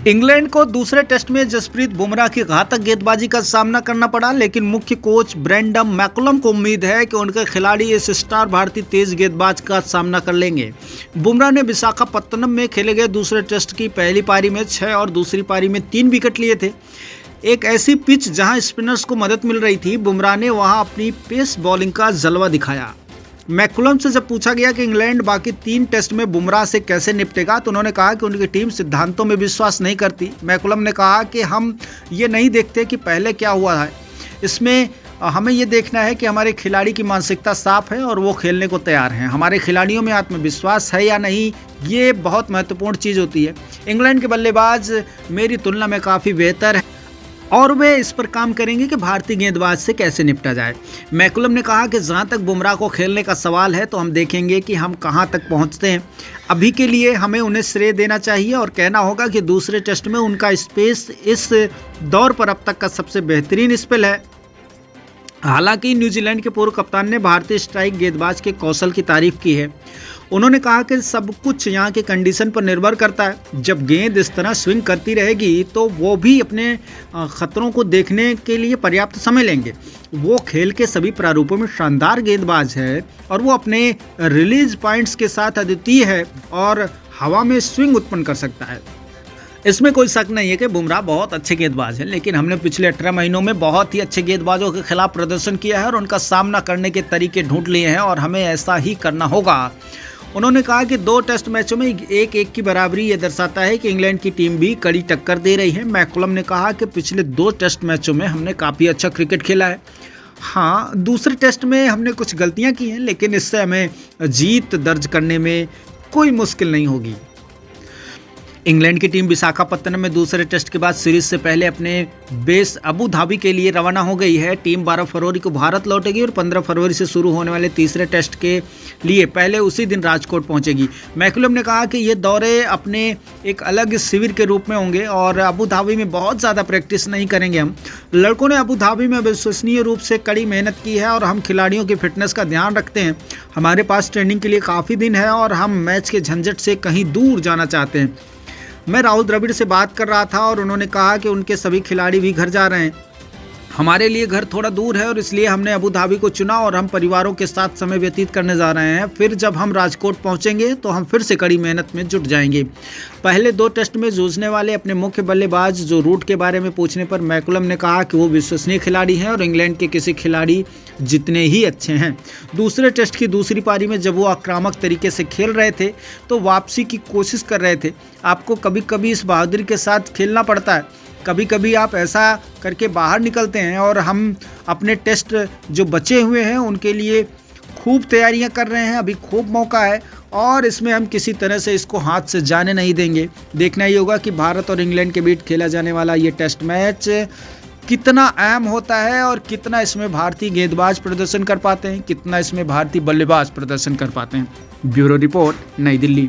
England को दूसरे test में जसप्रीत बुमराह की घातक गेंदबाजी का सामना करना पड़ा, लेकिन मुख्य कोच ब्रेंडन मैकुलम को उम्मीद है कि उनके खिलाड़ी इस स्टार भारतीय तेज गेंदबाज का सामना कर लेंगे। बुमराह ने विशाखापत्तनम में खेले गए दूसरे टेस्ट की पहली पारी में 6 और दूसरी पारी में 3 विकेट लिए थे। एक ऐसी पिच जहां स्पिनर्स को मदद मिल रही थी, बुमराह ने वहां अपनी पेस बॉलिंग का जलवा दिखाया। मैकुलम से जब पूछा गया कि इंग्लैंड बाकी 3 टेस्ट में बुमराह से कैसे निपटेगा, तो उन्होंने कहा कि उनकी टीम सिद्धांतों में विश्वास नहीं करती। मैकुलम ने कहा कि हम ये नहीं देखते कि पहले क्या हुआ है, इसमें हमें ये देखना है कि हमारे खिलाड़ी की मानसिकता साफ है और वो खेलने को तैयार हैं। हमारे खिलाड़ियों में आत्मविश्वास है या नहीं, ये बहुत महत्वपूर्ण चीज़ होती है। इंग्लैंड के बल्लेबाज मेरी तुलना में काफ़ी बेहतर है और वे इस पर काम करेंगे कि भारतीय गेंदबाज से कैसे निपटा जाए। मैकुलम ने कहा कि जहां तक बुमराह को खेलने का सवाल है, तो हम देखेंगे कि हम कहां तक पहुंचते हैं। अभी के लिए हमें उन्हें श्रेय देना चाहिए और कहना होगा कि दूसरे टेस्ट में उनका स्पेस इस दौर पर अब तक का सबसे बेहतरीन स्पेल है। हालांकि न्यूजीलैंड के पूर्व कप्तान ने भारतीय स्ट्राइक गेंदबाज के कौशल की तारीफ की है। उन्होंने कहा कि सब कुछ यहाँ के कंडीशन पर निर्भर करता है। जब गेंद इस तरह स्विंग करती रहेगी तो वो भी अपने खतरों को देखने के लिए पर्याप्त समय लेंगे। वो खेल के सभी प्रारूपों में शानदार गेंदबाज है और वो अपने रिलीज पॉइंट्स के साथ अद्वितीय है और हवा में स्विंग उत्पन्न कर सकता है। इसमें कोई शक नहीं है कि बुमराह बहुत अच्छे गेंदबाज हैं, लेकिन हमने पिछले 18 महीनों में बहुत ही अच्छे गेंदबाजों के खिलाफ प्रदर्शन किया है और उनका सामना करने के तरीके ढूंढ लिए हैं और हमें ऐसा ही करना होगा। उन्होंने कहा कि 2 टेस्ट मैचों में 1-1 की बराबरी ये दर्शाता है कि इंग्लैंड की टीम भी कड़ी टक्कर दे रही है। मैकुलम ने कहा कि पिछले 2 टेस्ट मैचों में हमने काफ़ी अच्छा क्रिकेट खेला है। हाँ, दूसरे टेस्ट में हमने कुछ गलतियां की हैं, लेकिन इससे हमें जीत दर्ज करने में कोई मुश्किल नहीं होगी। इंग्लैंड की टीम विशाखापत्तनम में दूसरे टेस्ट के बाद सीरीज से पहले अपने बेस अबू धाबी के लिए रवाना हो गई है। टीम 12 फरवरी को भारत लौटेगी और 15 फरवरी से शुरू होने वाले तीसरे टेस्ट के लिए पहले उसी दिन राजकोट पहुंचेगी। मैकुलम ने कहा कि ये दौरे अपने एक अलग शिविर के रूप में होंगे और अबू धाबी में बहुत ज़्यादा प्रैक्टिस नहीं करेंगे। हम लड़कों ने अबू धाबी में विश्वसनीय रूप से कड़ी मेहनत की है और हम खिलाड़ियों की फिटनेस का ध्यान रखते हैं। हमारे पास ट्रेनिंग के लिए काफ़ी दिन है और हम मैच के झंझट से कहीं दूर जाना चाहते हैं। मैं राहुल द्रविड़ से बात कर रहा था और उन्होंने कहा कि उनके सभी खिलाड़ी भी घर जा रहे हैं। हमारे लिए घर थोड़ा दूर है और इसलिए हमने अबू धाबी को चुना और हम परिवारों के साथ समय व्यतीत करने जा रहे हैं। फिर जब हम राजकोट पहुंचेंगे तो हम फिर से कड़ी मेहनत में जुट जाएंगे। पहले 2 टेस्ट में जूझने वाले अपने मुख्य बल्लेबाज जो रूट के बारे में पूछने पर मैकुलम ने कहा कि वो विश्वसनीय खिलाड़ी हैं और इंग्लैंड के किसी खिलाड़ी जितने ही अच्छे हैं। दूसरे टेस्ट की दूसरी पारी में जब वो आक्रामक तरीके से खेल रहे थे तो वापसी की कोशिश कर रहे थे। आपको कभी कभी इस बहादुरी के साथ खेलना पड़ता है, कभी कभी आप ऐसा करके बाहर निकलते हैं और हम अपने टेस्ट जो बचे हुए हैं उनके लिए खूब तैयारियां कर रहे हैं। अभी खूब मौका है और इसमें हम किसी तरह से इसको हाथ से जाने नहीं देंगे। देखना ही होगा कि भारत और इंग्लैंड के बीच खेला जाने वाला ये टेस्ट मैच कितना अहम होता है और कितना इसमें भारतीय गेंदबाज प्रदर्शन कर पाते हैं, कितना इसमें भारतीय बल्लेबाज प्रदर्शन कर पाते हैं। ब्यूरो रिपोर्ट, नई दिल्ली।